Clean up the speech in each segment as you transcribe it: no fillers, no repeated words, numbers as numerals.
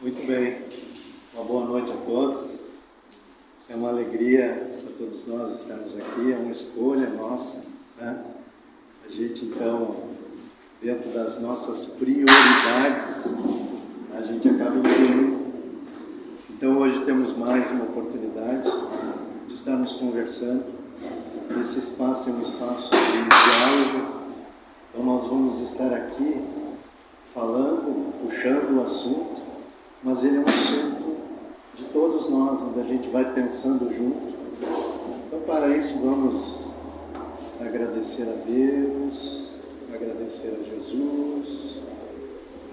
Muito bem, uma boa noite a todos. É uma alegria para todos nós estarmos aqui, é uma escolha nossa, né? A gente então, dentro das nossas prioridades, a gente acaba incluindo. Então hoje temos mais uma oportunidade de estarmos conversando. Esse espaço é um espaço de diálogo, então nós vamos estar aqui falando, puxando o assunto, mas ele é um assunto de todos nós, onde a gente vai pensando junto. Então, para isso, vamos agradecer a Deus, agradecer a Jesus,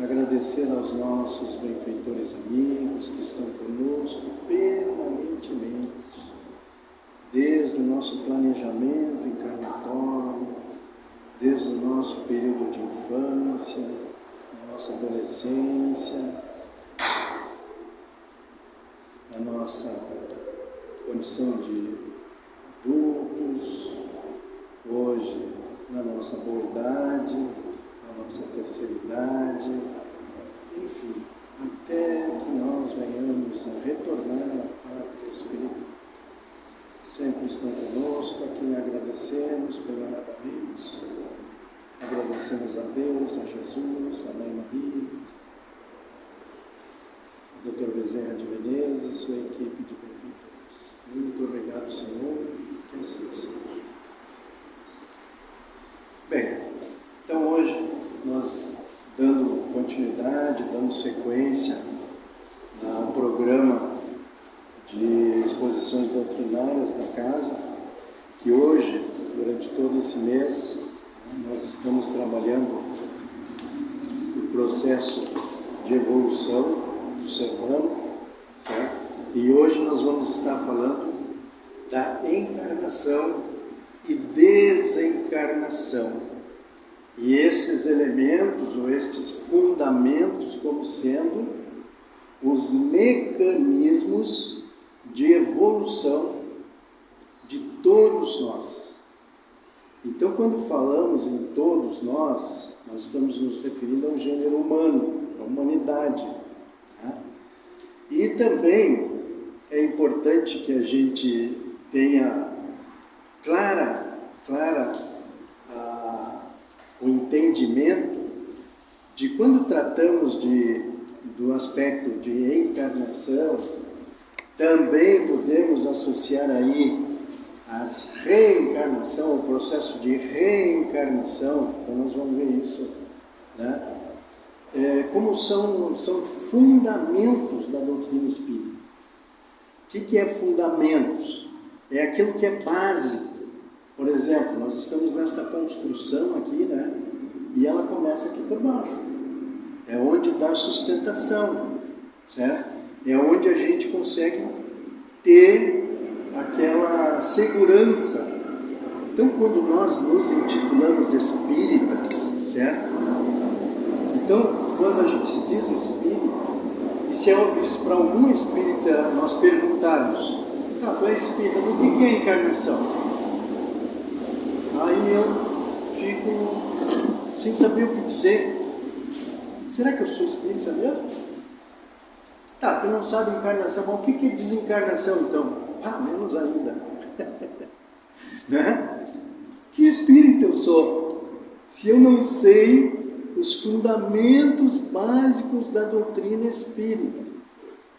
agradecer aos nossos benfeitores amigos que estão conosco permanentemente, desde o nosso planejamento encarnatório, desde o nosso período de infância, a nossa adolescência, a nossa condição de adultos, hoje na nossa boa idade, na nossa terceira idade, enfim, até que nós venhamos a retornar à pátria espiritual. Sempre estão conosco, a quem agradecemos pela nada menos. Agradecemos a Deus, a Jesus, a Mãe Maria, Dr. Bezerra de Menezes, sua equipe de benfeitores. Muito obrigado, Senhor, que assim seja. Bem, então hoje nós dando continuidade, dando sequência ao programa de exposições doutrinárias da casa, que hoje, durante todo esse mês, nós estamos trabalhando o processo de evolução do ser humano, certo? E hoje nós vamos estar falando da encarnação e desencarnação. E esses elementos, ou estes fundamentos, como sendo os mecanismos de evolução de todos nós. Então, quando falamos em todos nós, nós estamos nos referindo ao gênero humano, à humanidade. E também é importante que a gente tenha clara o entendimento de quando tratamos do aspecto de encarnação, também podemos associar aí as reencarnação, o processo de reencarnação. Então nós vamos ver isso, né? Como são fundamentos da doutrina espírita. O que é fundamentos? É aquilo que é básico. Por exemplo, nós estamos nessa construção aqui, né? E ela começa aqui por baixo. É onde dá sustentação, certo? É onde a gente consegue ter aquela segurança. Então, quando nós nos intitulamos espíritas, certo? Então, quando a gente se diz espírita, e se para algum espírita nós perguntarmos, tu é espírita, o que é encarnação? Aí eu fico sem saber o que dizer. Será que eu sou espírita mesmo? Tu não sabe encarnação, mas o que é desencarnação então? Menos ainda. Né? Que espírita eu sou? Se eu não sei os fundamentos básicos da doutrina espírita,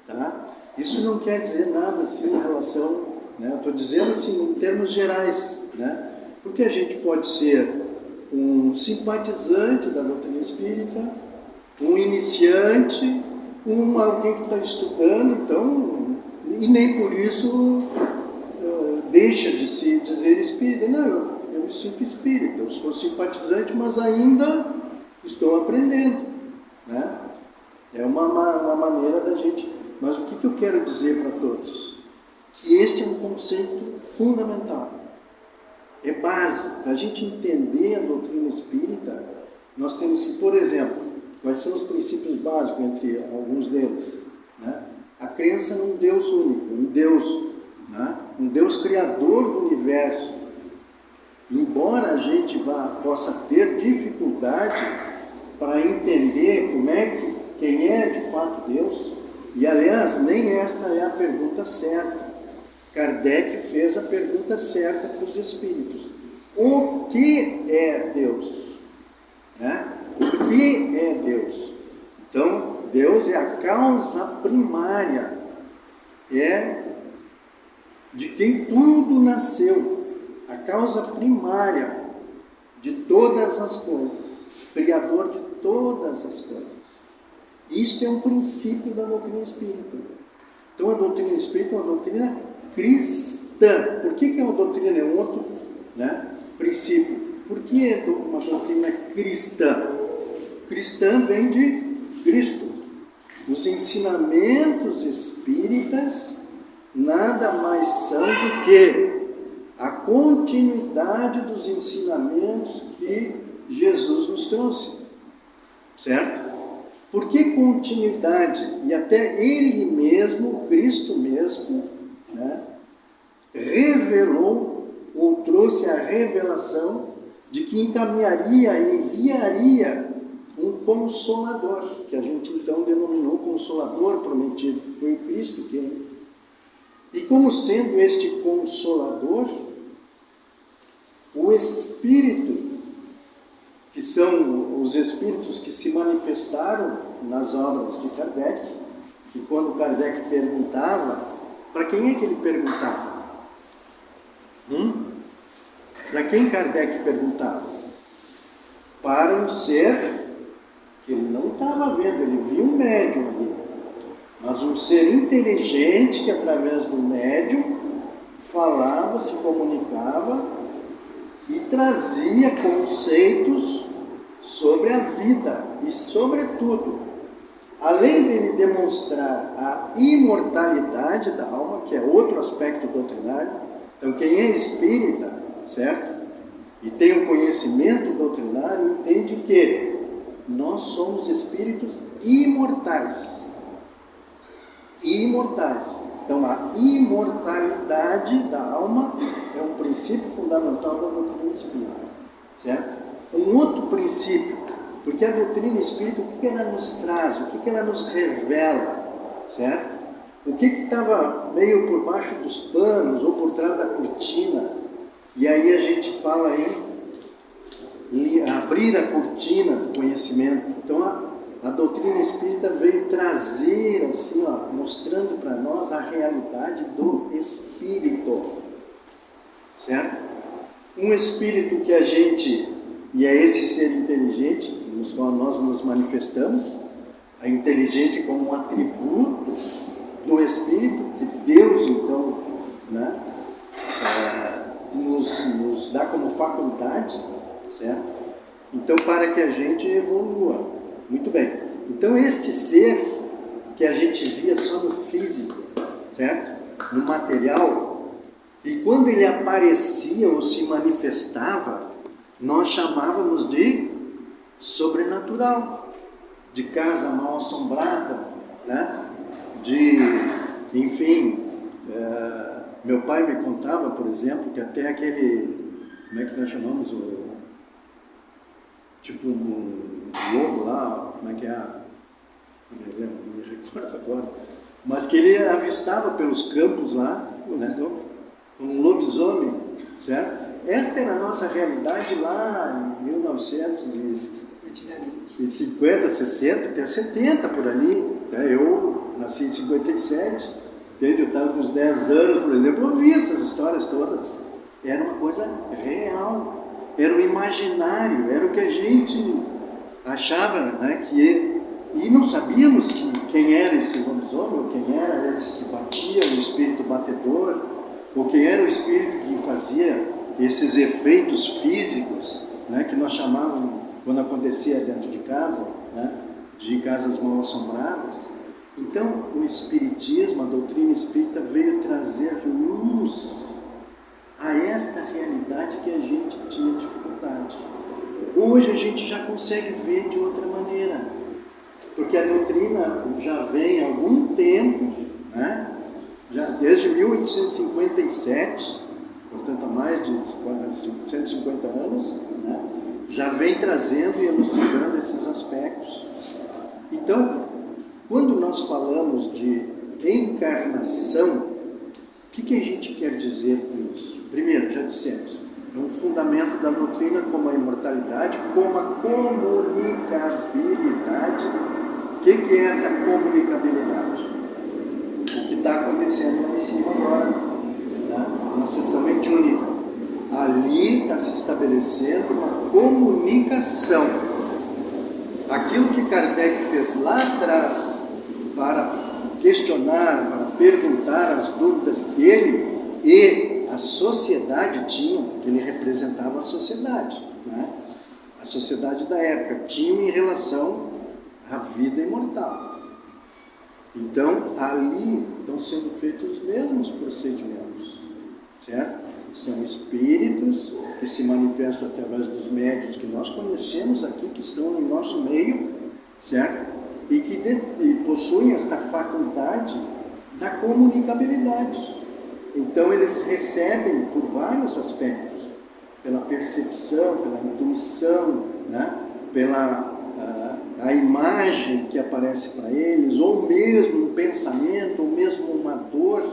tá? Isso não quer dizer nada assim em relação, né? Eu estou dizendo assim em termos gerais, né? Porque a gente pode ser um simpatizante da doutrina espírita, um iniciante, alguém que está estudando, então, e nem por isso deixa de se dizer espírita. Não, eu me sinto espírita, eu sou simpatizante, mas ainda estou aprendendo, né? É uma maneira da gente... Mas o que eu quero dizer para todos? Que este é um conceito fundamental. É base. Para a gente entender a doutrina espírita, nós temos que, por exemplo, quais são os princípios básicos entre alguns deles? Né? A crença num Deus único, um Deus, né? Um Deus criador do universo. Embora a gente possa ter dificuldade para entender quem é de fato Deus, E, aliás, nem esta é a pergunta certa. Kardec fez a pergunta certa para os espíritos. O que é Deus? Né? O que é Deus? Então, Deus é a causa primária, é de quem tudo nasceu, a causa primária de todas as coisas, Criador de todas as coisas. Isso é um princípio da doutrina espírita. Então, a doutrina espírita é uma doutrina cristã. Por que é uma doutrina? É um outro, né, princípio. Por que é uma doutrina cristã? Cristã vem de Cristo. Os ensinamentos espíritas nada mais são do que a continuidade dos ensinamentos que Jesus nos trouxe. Certo? Por que continuidade? E até Ele mesmo, Cristo mesmo, né, revelou ou trouxe a revelação de que encaminharia, enviaria um Consolador, que a gente então denominou Consolador prometido, que foi o Cristo que... E como sendo este Consolador, o Espírito, que são os Espíritos que se manifestaram nas obras de Kardec, que quando Kardec perguntava, para quem é que ele perguntava? Para quem Kardec perguntava? Para um ser que ele não estava vendo, ele viu um médium ali, mas um ser inteligente que através do médium falava, se comunicava e trazia conceitos sobre a vida e, sobretudo, além dele demonstrar a imortalidade da alma, que é outro aspecto doutrinário. Então, quem é espírita, certo? E tem um conhecimento doutrinário, entende que nós somos espíritos imortais. Imortais. Então, a imortalidade da alma é um princípio fundamental da doutrina espírita, certo? Um outro princípio, porque a doutrina espírita, o que ela nos traz, o que ela nos revela, certo? O que estava meio por baixo dos panos ou por trás da cortina, e aí a gente fala em abrir a cortina do conhecimento. Então, a doutrina espírita veio trazer, assim, ó, mostrando para nós a realidade do espírito, certo? Um espírito que a gente, e é esse ser inteligente, nos qual nós nos manifestamos, a inteligência como um atributo do espírito, que Deus, então, né, nos dá como faculdade, certo? Então, para que a gente evolua. Muito bem. Então, este ser que a gente via só no físico, certo? No material, e quando ele aparecia ou se manifestava, nós chamávamos de sobrenatural, de casa mal assombrada, né? Enfim, meu pai me contava, por exemplo, que até aquele, como é que nós chamamos, tipo um lobo lá, como é que é? Não me recordo agora, mas que ele avistava pelos campos lá, né? Um lobisomem, certo? Esta era a nossa realidade lá em 1950, 60, até 70 por ali. Eu nasci em 57, eu estava com uns 10 anos, por exemplo, eu via essas histórias todas. Era uma coisa real, era o imaginário, era o que a gente achava, né, e não sabíamos quem era esse lobisomem, ou quem era esse que batia, o espírito batedor, ou quem era o espírito que fazia esses efeitos físicos, né, que nós chamávamos, quando acontecia dentro de casa, né, de casas mal assombradas. Então, o espiritismo, a doutrina espírita veio trazer luz a esta realidade que a gente tinha dificuldade. Hoje a gente já consegue ver de outra maneira, porque a doutrina já vem há algum tempo, né? Já desde 1857, portanto há mais de 150 anos, né? Já vem trazendo e elucidando esses aspectos. Então, quando nós falamos de encarnação, o que a gente quer dizer com isso? Primeiro, já dissemos, é um fundamento da doutrina como a imortalidade, como a comunicabilidade. O que é essa comunicabilidade? O que está acontecendo lá em cima agora, na sessão mediúnica. Ali está se estabelecendo uma comunicação. Aquilo que Kardec fez lá atrás para questionar, para perguntar as dúvidas que ele e a sociedade tinham, porque ele representava a sociedade, a sociedade da época, tinham em relação à vida imortal. Então, ali estão sendo feitos os mesmos procedimentos, certo? São espíritos que se manifestam através dos médiuns que nós conhecemos aqui, que estão no nosso meio, certo? E que possuem esta faculdade da comunicabilidade. Então, eles recebem por vários aspectos, pela percepção, pela intuição, pela a imagem que aparece para eles, ou mesmo um pensamento, ou mesmo uma dor,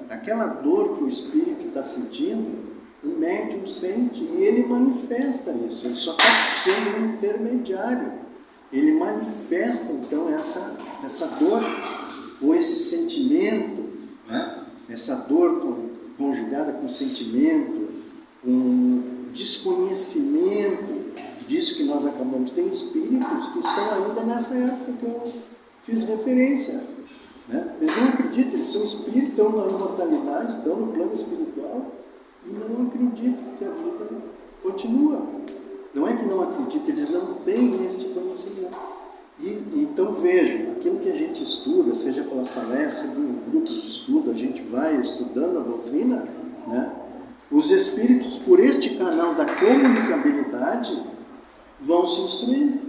aquela dor que o espírito está sentindo, o médium sente e ele manifesta isso. Ele só está sendo um intermediário. Ele manifesta então essa dor, ou esse sentimento, essa dor conjugada com sentimento, com desconhecimento disso que nós acabamos. Tem espíritos que estão ainda nessa época que eu fiz referência. Eles não acreditam, eles são espíritos, estão na imortalidade, estão no plano espiritual e não acreditam que a vida continua. Não é que não acreditam, eles não têm este conhecimento. Então vejam, aquilo que a gente estuda, seja pelas palestras, em grupos de estudo, a gente vai estudando a doutrina, os espíritos, por este canal da comunicabilidade, vão se instruindo,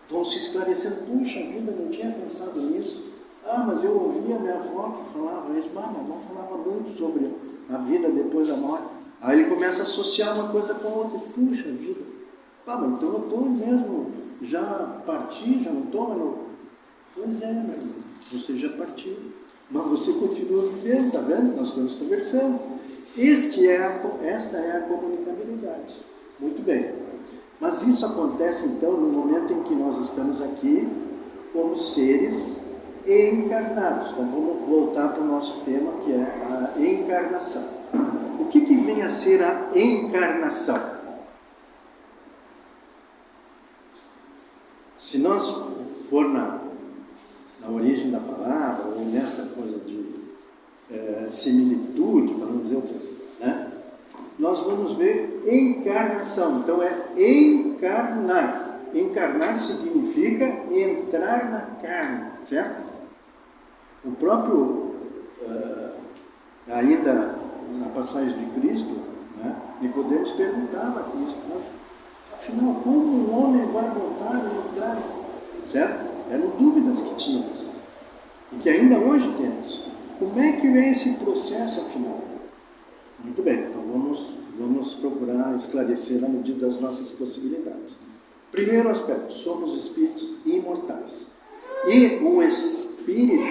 vão se esclarecendo. Puxa vida, não tinha pensado nisso. Mas eu ouvi a minha avó que falava isso. Minha avó falava muito sobre a vida depois da morte. Aí ele começa a associar uma coisa com a outra. Puxa vida, mas então eu estou mesmo, já parti, já não estou mais no... Pois é, meu irmão, você já partiu, mas você continua vivendo, está vendo? Nós estamos conversando. Esta é a comunicabilidade. Muito bem. Mas isso acontece então no momento em que nós estamos aqui como seres encarnados. Então vamos voltar para o nosso tema, que é a encarnação. O que vem a ser a encarnação? Se nós for na origem da palavra, ou nessa coisa de similitude, para não dizer o que, nós vamos ver encarnação. Então é encarnar. Encarnar significa entrar na carne, certo? O próprio, ainda na passagem de Cristo, Nicodemos perguntava a Cristo, afinal, como um homem vai voltar e entrar? Certo? Eram dúvidas que tínhamos e que ainda hoje temos. Como é que é esse processo, afinal? Muito bem, então vamos procurar esclarecer na medida das nossas possibilidades. Primeiro aspecto, somos espíritos imortais. E o espírito,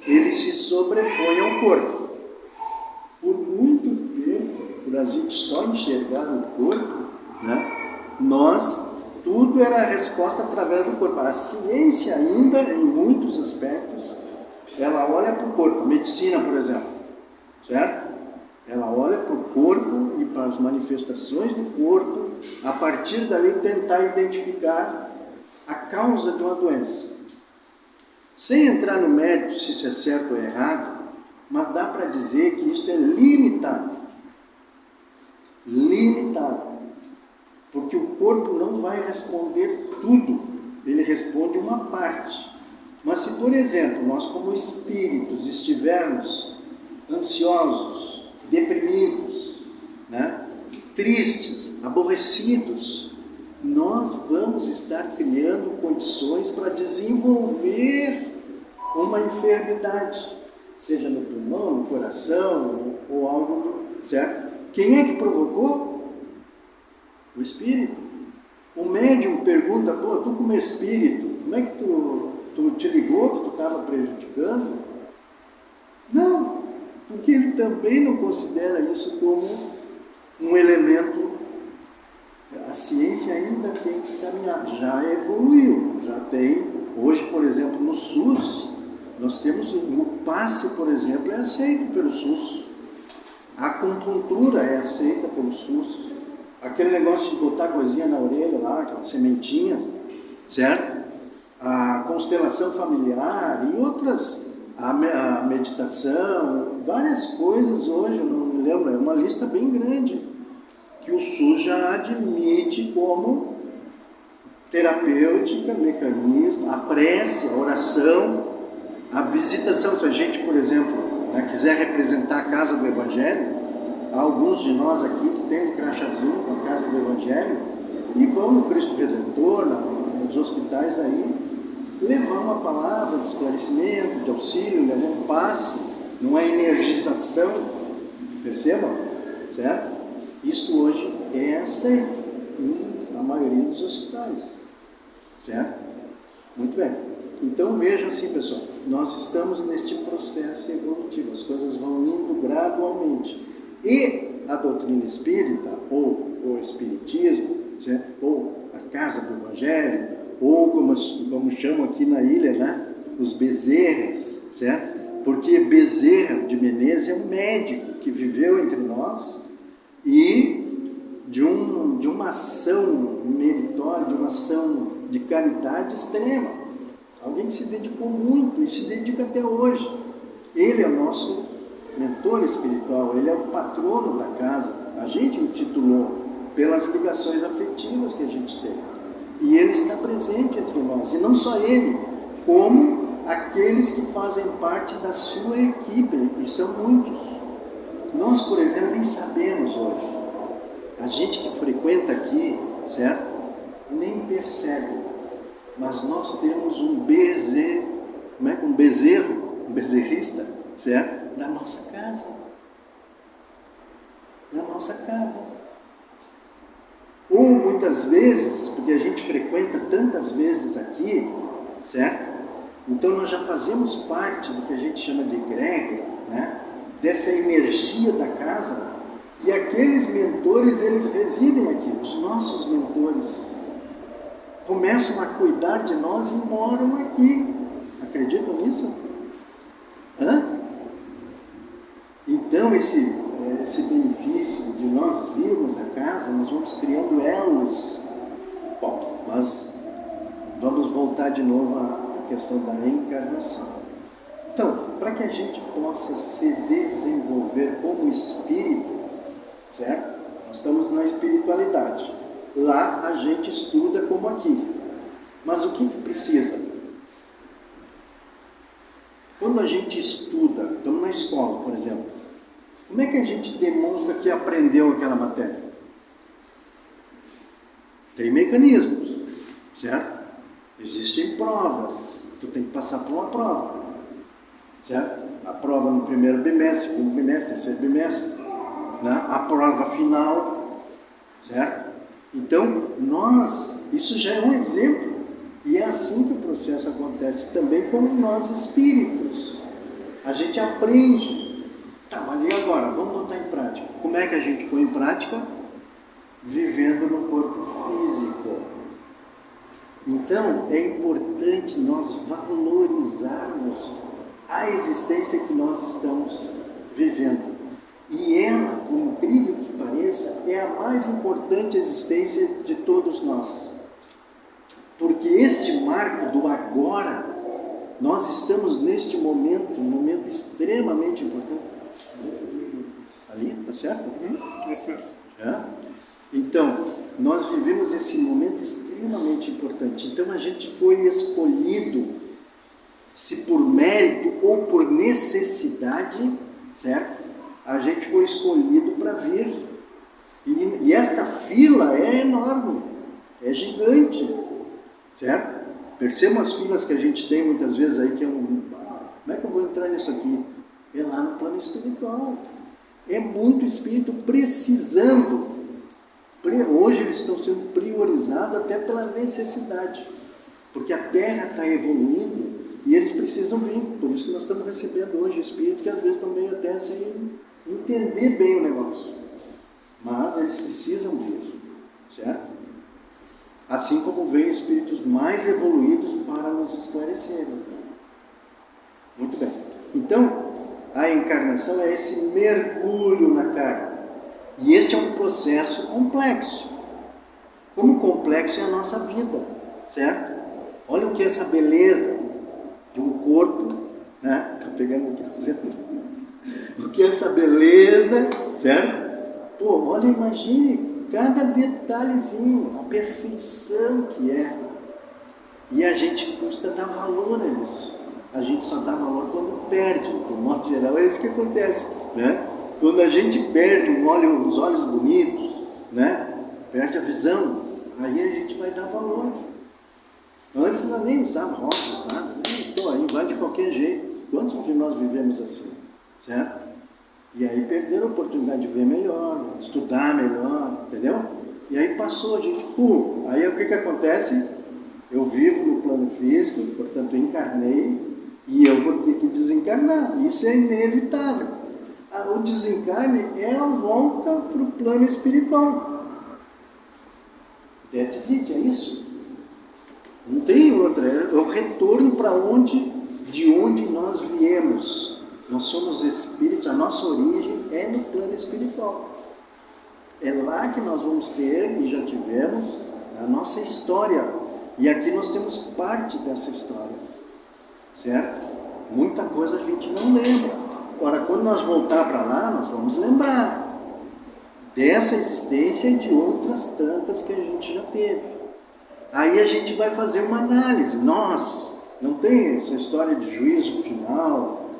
ele se sobrepõe ao corpo. Por muito tempo, por a gente só enxergar o corpo, tudo era a resposta através do corpo. A ciência ainda, em muitos aspectos, ela olha para o corpo. A medicina, por exemplo, certo? Ela olha para o corpo e para as manifestações do corpo, a partir dali tentar identificar a causa de uma doença. Sem entrar no mérito se isso é certo ou errado, mas dá para dizer que isso é limitado. Limitado. Porque o corpo não vai responder tudo, ele responde uma parte. Mas se, por exemplo, nós como espíritos estivermos ansiosos, deprimidos, tristes, aborrecidos, nós vamos estar criando condições para desenvolver uma enfermidade, seja no pulmão, no coração ou algo, certo? Quem é que provocou? O espírito. O médium pergunta, tu como espírito, como é que tu Tu te ligou que tu estava prejudicando? Não, porque ele também não considera isso como um elemento. A ciência ainda tem que caminhar, já evoluiu, já tem. Hoje, por exemplo, no SUS, nós temos o passe, por exemplo, é aceito pelo SUS. A acupuntura é aceita pelo SUS. Aquele negócio de botar coisinha na orelha lá, aquela sementinha, certo? A constelação familiar e outras, a meditação, várias coisas hoje, eu não me lembro, é uma lista bem grande, que o SUS já admite como terapêutica, mecanismo, a prece, a oração, a visitação. Se a gente, por exemplo, quiser representar a Casa do Evangelho, há alguns de nós aqui que tem um crachazinho com a Casa do Evangelho e vão no Cristo Redentor, nos hospitais aí, levar uma palavra de esclarecimento, de auxílio, levar um passe, não é energização, percebam? Certo? Isso hoje é aceito na maioria dos hospitais, certo? Muito bem. Então vejam assim, pessoal, nós estamos neste processo evolutivo, as coisas vão indo gradualmente. E a doutrina espírita, ou o espiritismo, certo? Ou a Casa do Evangelho, ou como chamam aqui na ilha, né? Os Bezerras, certo? Porque Bezerra de Menezes é um médico que viveu entre nós e de uma ação meritória, de uma ação de caridade extrema. Alguém que se dedicou muito e se dedica até hoje. Ele é o nosso mentor espiritual, ele é o patrono da casa. A gente o titulou pelas ligações afetivas que a gente tem. E ele está presente entre nós. E não só ele, como aqueles que fazem parte da sua equipe, e são muitos. Nós, por exemplo, nem sabemos hoje. A gente que frequenta aqui, certo? Nem percebe. Mas nós temos um bezerro, um bezerrista, certo? Na nossa casa. Na nossa casa. Ou muitas vezes, porque a gente frequenta tantas vezes aqui, certo? Então nós já fazemos parte do que a gente chama de egrégora, né? Dessa energia da casa, e aqueles mentores, eles residem aqui, os nossos mentores começam a cuidar de nós e moram aqui. Acreditam nisso? Então esse benefício de nós virmos a casa, nós vamos criando elos. Bom, mas vamos voltar de novo à questão da encarnação. Então, para que a gente possa se desenvolver como espírito, certo? Nós estamos na espiritualidade. Lá a gente estuda como aqui. Mas o que precisa? Quando a gente estuda, estamos na escola, por exemplo, como é que a gente demonstra que aprendeu aquela matéria? Tem mecanismos, certo? Existem provas. Tu tem que passar por uma prova, certo? A prova no primeiro bimestre, segundo bimestre, terceiro bimestre, né? A prova final, certo? Então, isso já é um exemplo. E é assim que o processo acontece também como nós espíritos. A gente aprende. Tá, mas e agora? Vamos botar em prática. Como é que a gente põe em prática? Vivendo no corpo físico. Então, é importante nós valorizarmos a existência que nós estamos vivendo. E ela, por incrível que pareça, é a mais importante existência de todos nós. Porque este marco do agora, nós estamos neste momento, um momento extremamente importante. Ali, tá certo? Isso mesmo. Então, nós vivemos esse momento extremamente importante. Então, a gente foi escolhido, se por mérito ou por necessidade, certo? A gente foi escolhido para vir. E esta fila é enorme, é gigante, certo? Percebam as filas que a gente tem muitas vezes aí, que é como é que eu vou entrar nisso aqui? É lá no plano espiritual. É muito espírito precisando. Hoje eles estão sendo priorizados até pela necessidade. Porque a Terra está evoluindo precisam vir, por isso que nós estamos recebendo hoje espíritos que às vezes estão meio até sem entender bem o negócio. Mas eles precisam vir, certo? Assim como vêm espíritos mais evoluídos para nos esclarecerem. Muito bem. Então, a encarnação é esse mergulho na carne. E este é um processo complexo. Como complexo é a nossa vida, certo? Olha o que é essa beleza de um corpo, né? Estou pegando aqui, dizendo. O que é essa beleza, certo? Pô, olha, imagine cada detalhezinho, a perfeição que é. E a gente custa dar valor a isso. A gente só dá valor quando perde. De modo geral, é isso que acontece, né? Quando a gente perde os olhos bonitos, né? Perde a visão, aí a gente vai dar valor. Antes nós nem usávamos óculos, nada. Estou aí, vai de qualquer jeito. Quantos de nós vivemos assim, certo? E aí perderam a oportunidade de ver melhor, estudar melhor, entendeu? E aí passou, a gente, pum. Aí o que acontece? Eu vivo no plano físico, portanto eu encarnei, e eu vou ter que desencarnar. Isso é inevitável. O desencarne é a volta para o plano espiritual. That's it, é isso. Não tem outra. É o retorno para de onde nós viemos. Nós somos espíritos, a nossa origem é no plano espiritual. É lá que nós vamos ter, e já tivemos, a nossa história. E aqui nós temos parte dessa história. Certo? Muita coisa a gente não lembra. Ora, quando nós voltar para lá, nós vamos lembrar dessa existência e de outras tantas que a gente já teve. Aí a gente vai fazer uma análise. Nós, não tem essa história de juízo final,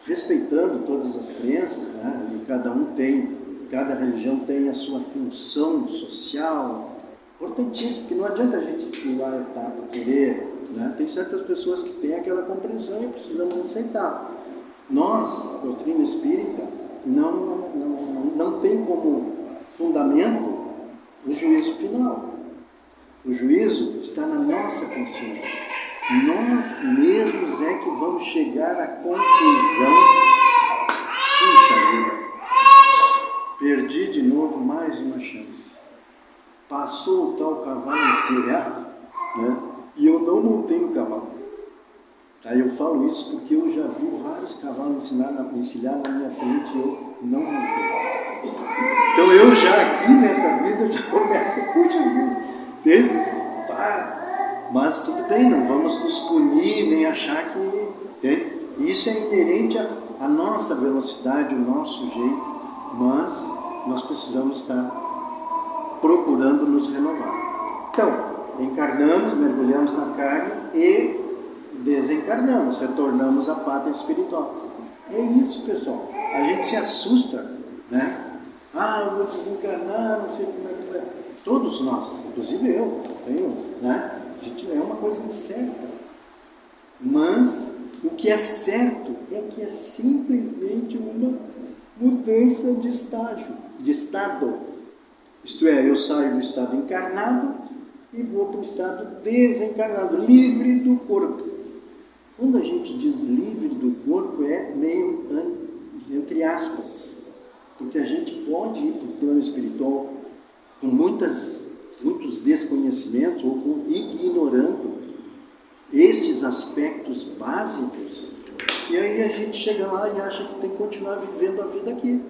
respeitando todas as crenças, né? E cada religião tem a sua função social, importantíssimo, que não adianta a gente pular a etapa, querer, né? Tem certas pessoas que têm aquela compreensão e precisamos aceitar. Nós, doutrina espírita, não tem como fundamento o juízo final. O juízo está na nossa consciência. Nós mesmos é que vamos chegar à conclusão. Puxa vida, perdi de novo mais uma chance. Passou o tal cavalo encilhado, né? E eu não montei no cavalo. Aí eu falo isso porque eu já vi vários cavalos encilhar na minha frente e eu não montei. Então eu já aqui nessa vida já começo, puxa vida, entende? Mas tudo bem, não vamos nos punir nem achar que, entende? Isso é inerente à nossa velocidade, o nosso jeito, mas nós precisamos estar procurando nos renovar. Então, encarnamos, mergulhamos na carne e desencarnamos, retornamos à pátria espiritual. É isso, pessoal. A gente se assusta, né? Eu vou desencarnar, não sei como é que vai. Todos nós, inclusive eu, né? A gente não é uma coisa incerta. Mas o que é certo é que é simplesmente uma mudança de estágio, de estado. Isto é, eu saio do estado encarnado e vou para o estado desencarnado, livre do corpo. Quando a gente diz livre do corpo, é meio entre aspas, porque a gente pode ir para o plano espiritual com muitos desconhecimentos ou ignorando estes aspectos básicos, e aí a gente chega lá e acha que tem que continuar vivendo a vida aqui.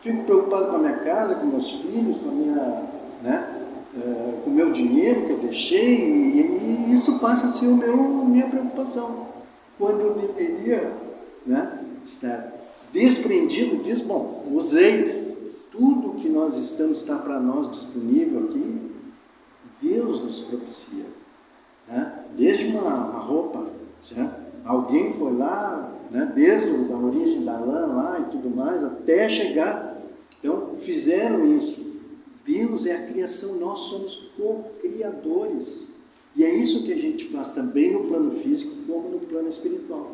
Fico preocupado com a minha casa, com meus filhos, com a minha, né? Com o meu dinheiro que eu deixei, e isso passa a ser minha preocupação. Quando eu deveria, né, estar desprendido disso, bom, usei tudo que nós está para nós disponível aqui, Deus nos propicia, né? Desde uma roupa, certo? Alguém foi lá, né, desde a origem da lã lá e tudo mais, até chegar, então fizeram isso. Deus é a criação, nós somos co-criadores. E é isso que a gente faz também no plano físico como no plano espiritual.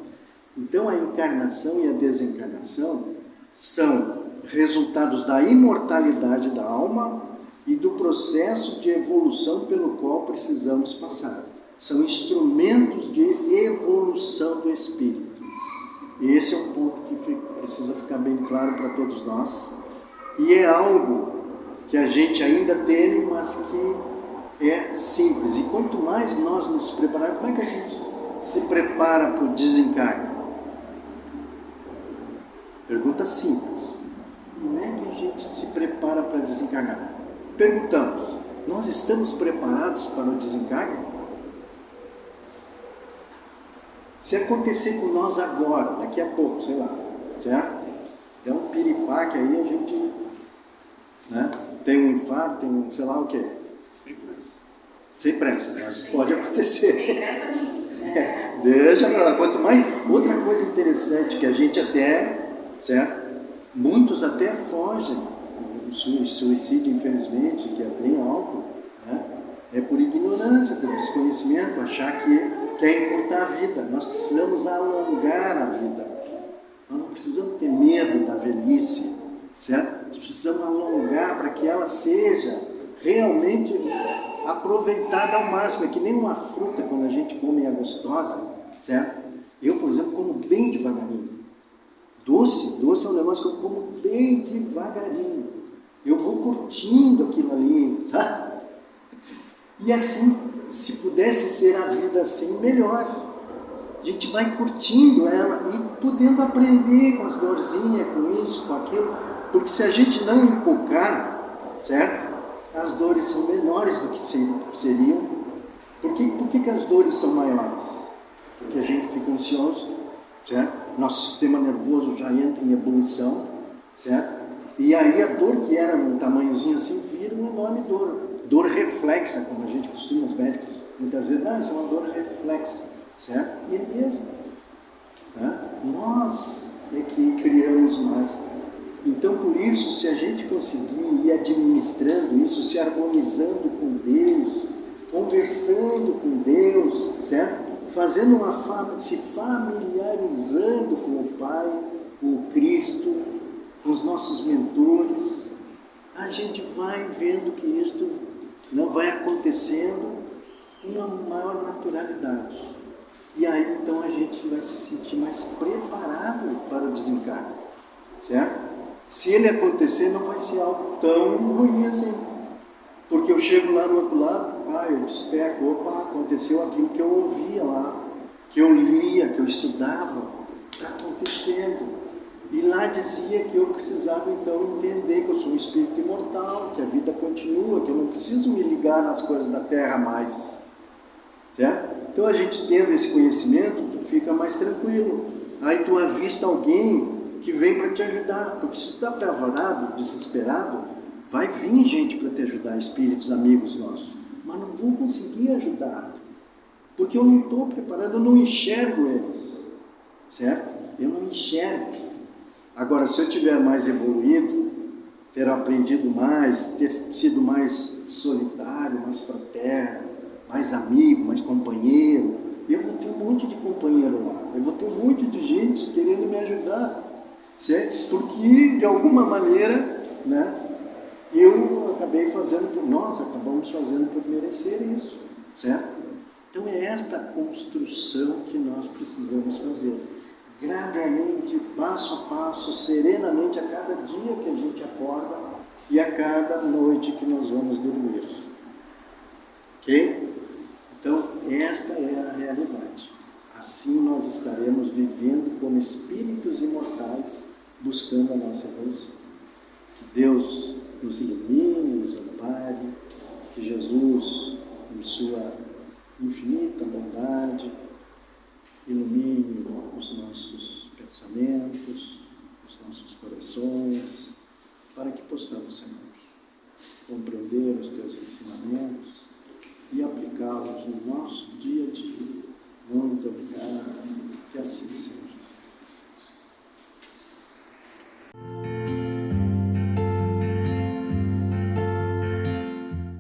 Então a encarnação e a desencarnação são resultados da imortalidade da alma e do processo de evolução pelo qual precisamos passar. São instrumentos de evolução Espírito. Esse é um ponto que precisa ficar bem claro para todos nós. E é algo que a gente ainda teme, mas que é simples. E quanto mais nós nos prepararmos, como é que a gente se prepara para o desencarne? Pergunta simples. Como é que a gente se prepara para desencarnar? Perguntamos, nós estamos preparados para o desencarne? Se acontecer com nós agora, daqui a pouco, sei lá, certo? É um piripaque aí, a gente, né, tem um infarto, tem um, sei lá o quê. Sem pressa. Sem pressa, mas pode acontecer. Deixa pra lá. Quanto mais. Outra coisa interessante que a gente até, certo? Muitos até fogem. O suicídio, infelizmente, que é bem alto, né? É por ignorância, por desconhecimento, achar que é encurtar a vida. Nós precisamos alongar a vida. Nós não precisamos ter medo da velhice, certo? Nós precisamos alongar para que ela seja realmente aproveitada ao máximo. É que nem uma fruta, quando a gente come e é gostosa, certo? Eu, por exemplo, como bem devagarinho. Doce é um negócio que eu como bem devagarinho. Eu vou curtindo aquilo ali, sabe? E assim, se pudesse ser a vida assim, melhor. A gente vai curtindo ela e podendo aprender com as dorzinhas, com isso, com aquilo. Porque se a gente não empocar, certo? As dores são menores do que seriam. Por que as dores são maiores? Porque a gente fica ansioso, certo? Nosso sistema nervoso já entra em ebulição, certo? E aí a dor que era um tamanhozinho assim, vira uma enorme dor. Dor reflexa, como a gente costuma, os médicos muitas vezes, isso é uma dor reflexa, certo? E é mesmo. Né? Nós é que criamos mais. Então, por isso, se a gente conseguir ir administrando isso, se harmonizando com Deus, conversando com Deus, certo? Fazendo se familiarizando com o Pai, com o Cristo, com os nossos mentores, a gente vai vendo que isto não vai acontecendo com uma maior naturalidade. E aí, então, a gente vai se sentir mais preparado para o desencarne, certo? Se ele acontecer, não vai ser algo tão ruim assim. Porque eu chego lá do outro lado, eu desperto, aconteceu aquilo que eu ouvia lá, que eu lia, que eu estudava, está acontecendo. E lá dizia que eu precisava então entender que eu sou um espírito imortal, que a vida continua, que eu não preciso me ligar nas coisas da terra mais. Certo? Então a gente tendo esse conhecimento, tu fica mais tranquilo. Aí tu avista alguém que vem para te ajudar, porque se tu está apavorado, desesperado, vai vir gente para te ajudar, espíritos amigos nossos, mas não vão conseguir ajudar, porque eu não estou preparado, eu não enxergo eles, certo? Eu não enxergo. Agora, se eu tiver mais evoluído, ter aprendido mais, ter sido mais solitário, mais fraterno, mais amigo, mais companheiro, eu vou ter um monte de companheiro lá, eu vou ter um monte de gente querendo me ajudar, certo? Porque, de alguma maneira, né, eu acabei fazendo nós acabamos fazendo por merecer isso, certo? Então é esta construção que nós precisamos fazer, gradualmente, passo a passo, serenamente, a cada dia que a gente acorda e a cada noite que nós vamos dormir. Ok? Então, esta é a realidade. Assim nós estaremos vivendo como espíritos imortais, buscando a nossa evolução. Que Deus nos ilumine, nos ampare, que Jesus, em sua infinita bondade, ilumine os nossos pensamentos, os nossos corações, para que possamos, Senhor, compreender os teus ensinamentos e aplicá-los no nosso